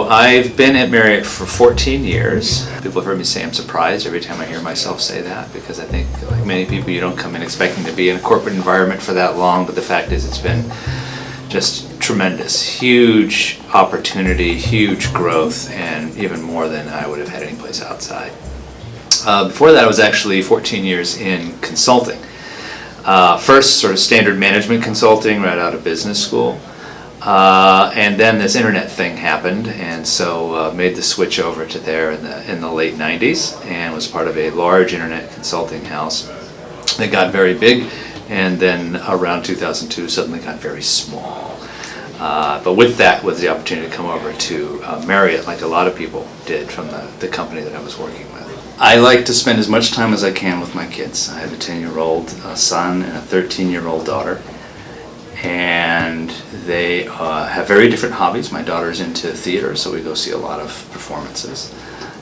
I've been at Marriott for 14 years. People have heard me say I'm surprised every time I hear myself say that, because I think, like many people, you don't come in expecting to be in a corporate environment for that long, but the fact is it's been just tremendous. Huge opportunity, huge growth, and even more than I would have had any place outside. Before that, I was actually 14 years in consulting. First, sort of standard management consulting right out of business school. And then this internet thing happened, and so made the switch over to there in the late 90s, and was part of a large internet consulting house that got very big, and then around 2002 suddenly got very small. But with that was the opportunity to come over to Marriott, like a lot of people did from the company that I was working with. I like to spend as much time as I can with my kids. I have a 10-year-old son and a 13-year-old daughter. And they have very different hobbies. My daughter's into theater, so we go see a lot of performances.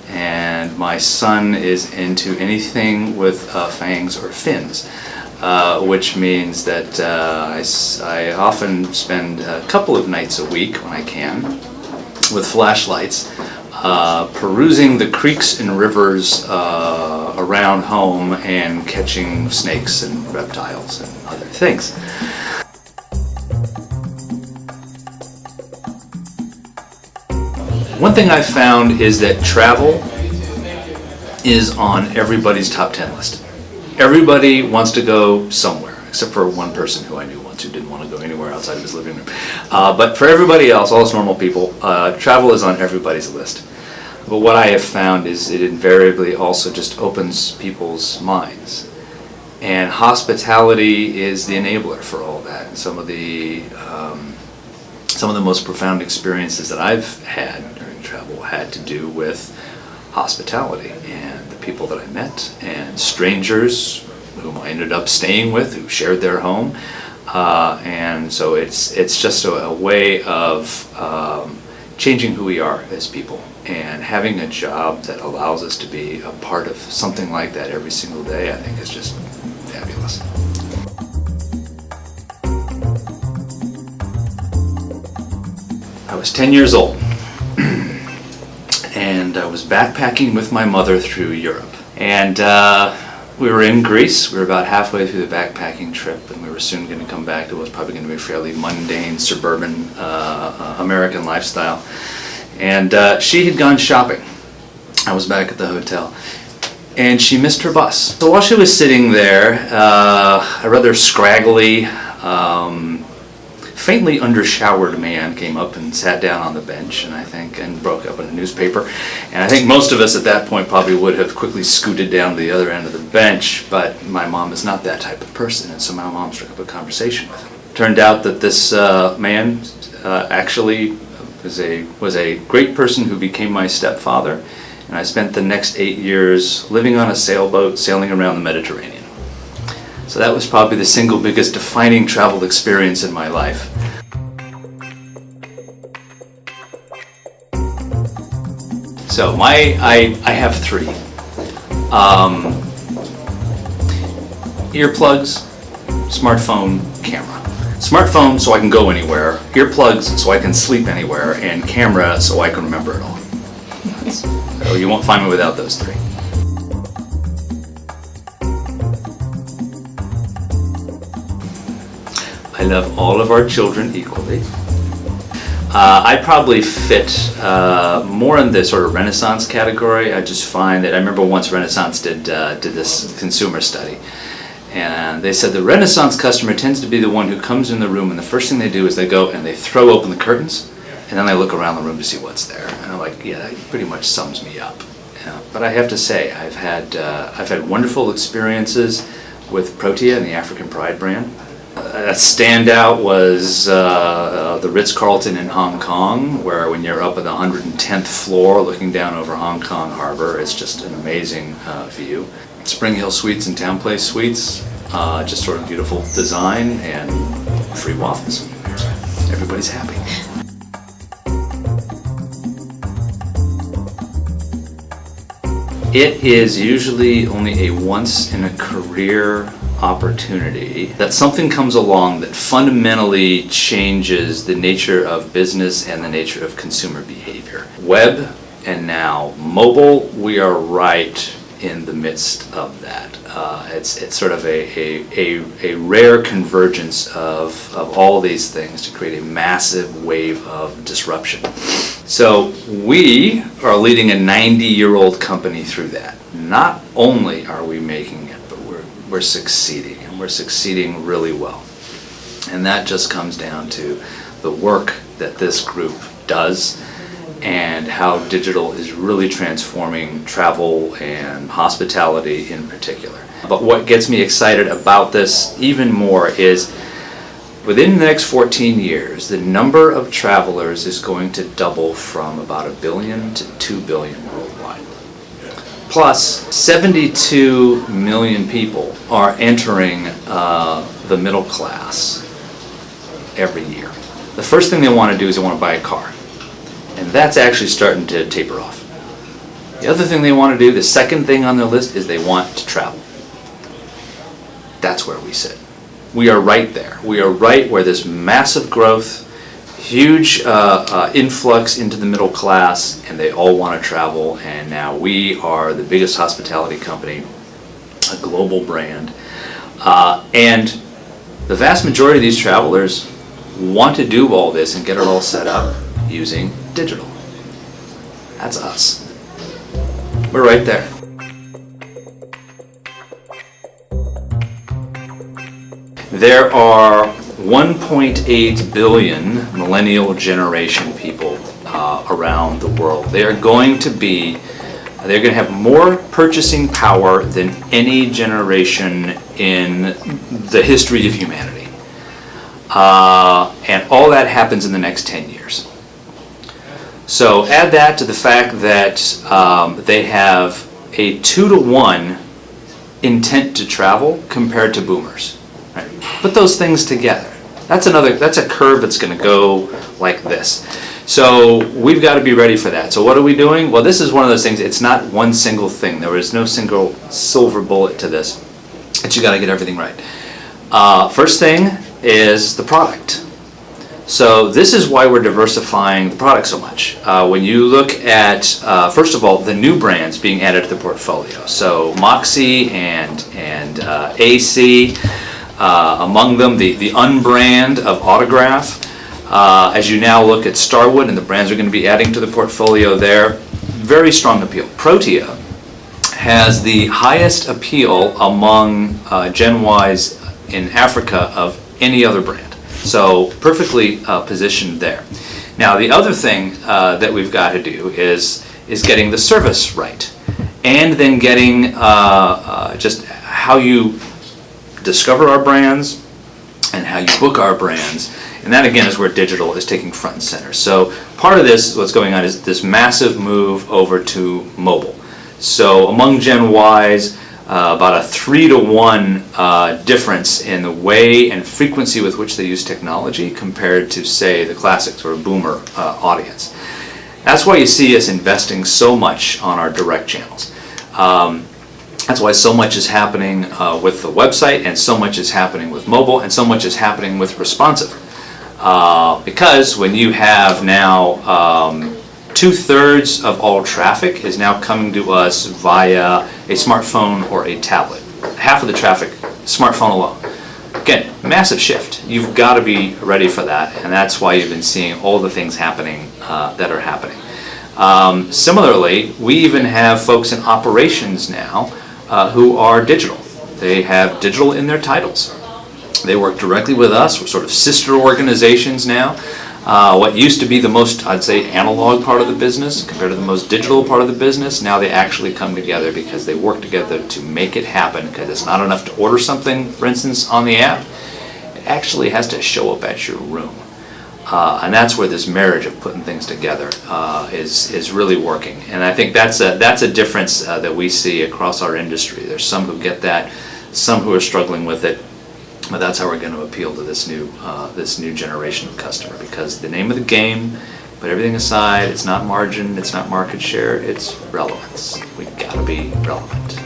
And my son is into anything with fangs or fins, which means that I often spend a couple of nights a week when I can with flashlights perusing the creeks and rivers around home and catching snakes and reptiles and other things. One thing I've found is that travel is on everybody's top 10 list. Everybody wants to go somewhere, except for one person who I knew once who didn't want to go anywhere outside of his living room. But for everybody else, all us normal people, travel is on everybody's list. But what I have found is it invariably also just opens people's minds. And hospitality is the enabler for all that. And some of the most profound experiences that I've had during travel had to do with hospitality and the people that I met and strangers whom I ended up staying with who shared their home. And so it's just a way of changing who we are as people, and having a job that allows us to be a part of something like that every single day, I think is just fabulous. I was 10 years old, and I was backpacking with my mother through Europe. And we were in Greece. We were about halfway through the backpacking trip, and we were soon going to come back to what was probably going to be a fairly mundane, suburban American lifestyle. And she had gone shopping. I was back at the hotel, and she missed her bus. So while she was sitting there, a rather scraggly, faintly undershowered man came up and sat down on the bench, and broke up in a newspaper. And I think most of us at that point probably would have quickly scooted down to the other end of the bench, but my mom is not that type of person, and so my mom struck up a conversation with him. Turned out that this man actually was a great person who became my stepfather, and I spent the next 8 years living on a sailboat, sailing around the Mediterranean. So that was probably the single biggest defining travel experience in my life. So I have three. Earplugs, smartphone, camera. Smartphone so I can go anywhere, earplugs so I can sleep anywhere, and camera so I can remember it all. So you won't find me without those three. I love all of our children equally. I probably fit more in the sort of Renaissance category. I just find that I remember once Renaissance did this consumer study, and they said the Renaissance customer tends to be the one who comes in the room, and the first thing they do is they go and they throw open the curtains, and then they look around the room to see what's there. And I'm like, yeah, that pretty much sums me up. But I have to say, I've had wonderful experiences with Protea and the African Pride brand. A standout was the Ritz-Carlton in Hong Kong, where when you're up at the 110th floor looking down over Hong Kong Harbor, it's just an amazing view. Spring Hill Suites and Town Place Suites, just sort of beautiful design and free waffles. Everybody's happy. It is usually only a once in a career opportunity that something comes along that fundamentally changes the nature of business and the nature of consumer behavior. Web and now mobile, we are right in the midst of that. It's sort of a rare convergence of all these things to create a massive wave of disruption. So we are leading a 90-year-old company through that. Not only are we making it, but we're succeeding, and we're succeeding really well. And that just comes down to the work that this group does and how digital is really transforming travel and hospitality in particular. But what gets me excited about this even more is within the next 14 years, the number of travelers is going to double from about 1 billion to 2 billion worldwide. Plus, 72 million people are entering the middle class every year. The first thing they want to do is they want to buy a car. And that's actually starting to taper off. The other thing they want to do, the second thing on their list, is they want to travel. That's where we sit. We are right there. We are right where this massive growth, huge influx into the middle class, and they all want to travel. And now we are the biggest hospitality company, a global brand. And the vast majority of these travelers want to do all this and get it all set up using digital. That's us. We're right there. There are 1.8 billion millennial generation people around the world. They're going to have more purchasing power than any generation in the history of humanity. And all that happens in the next 10 years. So add that to the fact that they have a 2-to-1 intent to travel compared to boomers. Right? Put those things together. That's a curve that's going to go like this. So we've got to be ready for that. So what are we doing? Well, this is one of those things. It's not one single thing. There is no single silver bullet to this. But you got to get everything right. First thing is the product. So this is why we're diversifying the product so much. When you look at, first of all, the new brands being added to the portfolio. So Moxie and AC, among them the unbrand of Autograph. As you now look at Starwood and the brands we're going to be adding to the portfolio there, very strong appeal. Protea has the highest appeal among Gen Ys in Africa of any other brand. So perfectly positioned there. Now the other thing that we've got to do is getting the service right, and then getting just how you discover our brands and how you book our brands. And that again is where digital is taking front and center. So part of this, what's going on, is this massive move over to mobile. So among Gen Ys, about a 3-to-1 difference in the way and frequency with which they use technology compared to, say, the classics or boomer audience. That's why you see us investing so much on our direct channels. That's why so much is happening with the website, and so much is happening with mobile, and so much is happening with responsive. Because when you have now 2/3 of all traffic is now coming to us via a smartphone or a tablet. Half of the traffic, smartphone alone. Again, massive shift. You've got to be ready for that, and that's why you've been seeing all the things happening that are happening. Similarly, we even have folks in operations now who are digital. They have digital in their titles. They work directly with us. We're sort of sister organizations now. What used to be the most, I'd say, analog part of the business compared to the most digital part of the business, now they actually come together because they work together to make it happen, because it's not enough to order something, for instance, on the app. It actually has to show up at your room. And that's where this marriage of putting things together is really working. And I think that's a difference that we see across our industry. There's some who get that, some who are struggling with it. But that's how we're going to appeal to this new generation of customer, because the name of the game, put everything aside, it's not margin, it's not market share, it's relevance. We've got to be relevant.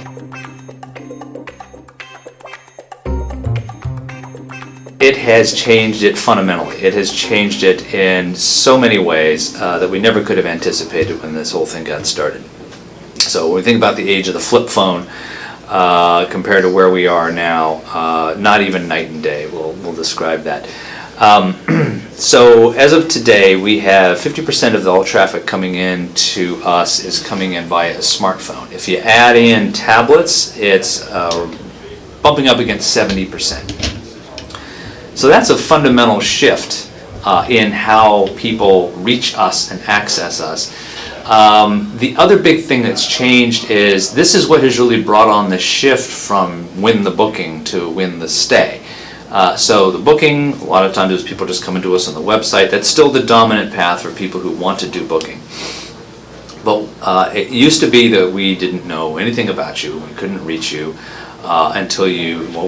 has changed it fundamentally. It has changed it in so many ways that we never could have anticipated when this whole thing got started. So when we think about the age of the flip phone compared to where we are now, not even night and day. We'll describe that. So as of today, we have 50% of all traffic coming in to us is coming in via a smartphone. If you add in tablets, it's bumping up against 70%. So that's a fundamental shift in how people reach us and access us. The other big thing that's changed is this is what has really brought on the shift from win the booking to win the stay. So the booking, a lot of times is people just coming to us on the website. That's still the dominant path for people who want to do booking. But it used to be that we didn't know anything about you. We couldn't reach you until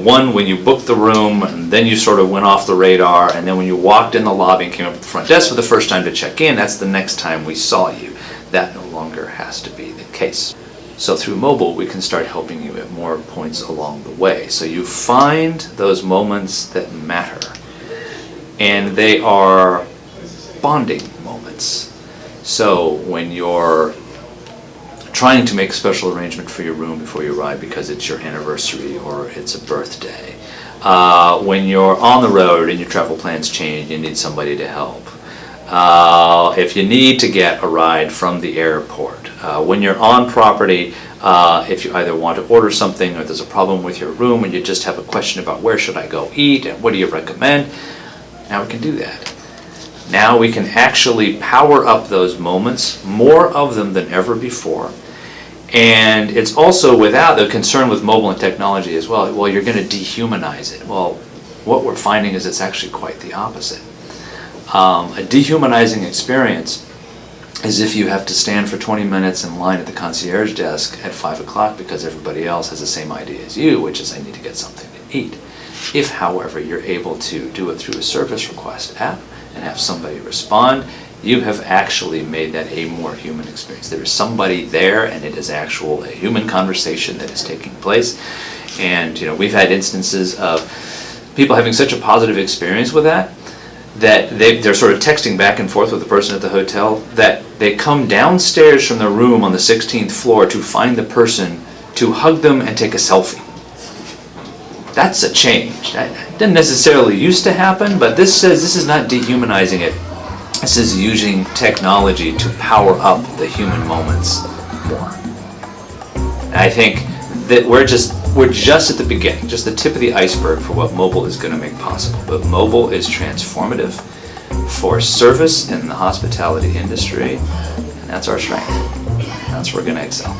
when you booked the room, and then you sort of went off the radar, and then when you walked in the lobby and came up to the front desk for the first time to check in, that's the next time we saw you. That no longer has to be the case. So through mobile, we can start helping you at more points along the way. So you find those moments that matter, and they are bonding moments. So when you're trying to make a special arrangement for your room before you arrive because it's your anniversary or it's a birthday, when you're on the road and your travel plans change, you need somebody to help. If you need to get a ride from the airport, when you're on property, if you either want to order something or there's a problem with your room and you just have a question about where should I go eat and what do you recommend, now we can do that. Now we can actually power up those moments, more of them than ever before. And it's also without the concern with mobile and technology as well, you're going to dehumanize it. Well, what we're finding is it's actually quite the opposite. A dehumanizing experience is if you have to stand for 20 minutes in line at the concierge desk at 5 o'clock because everybody else has the same idea as you, which is I need to get something to eat. If, however, you're able to do it through a service request app and have somebody respond, you have actually made that a more human experience. There is somebody there and it is a human conversation that is taking place. And we've had instances of people having such a positive experience with that they're sort of texting back and forth with the person at the hotel, that they come downstairs from the room on the 16th floor to find the person, to hug them and take a selfie. That's a change. That didn't necessarily used to happen, but this is not dehumanizing it. This is using technology to power up the human moments more. And I think that we're just at the beginning, just the tip of the iceberg for what mobile is going to make possible. But mobile is transformative for service in the hospitality industry, and that's our strength. That's where we're going to excel.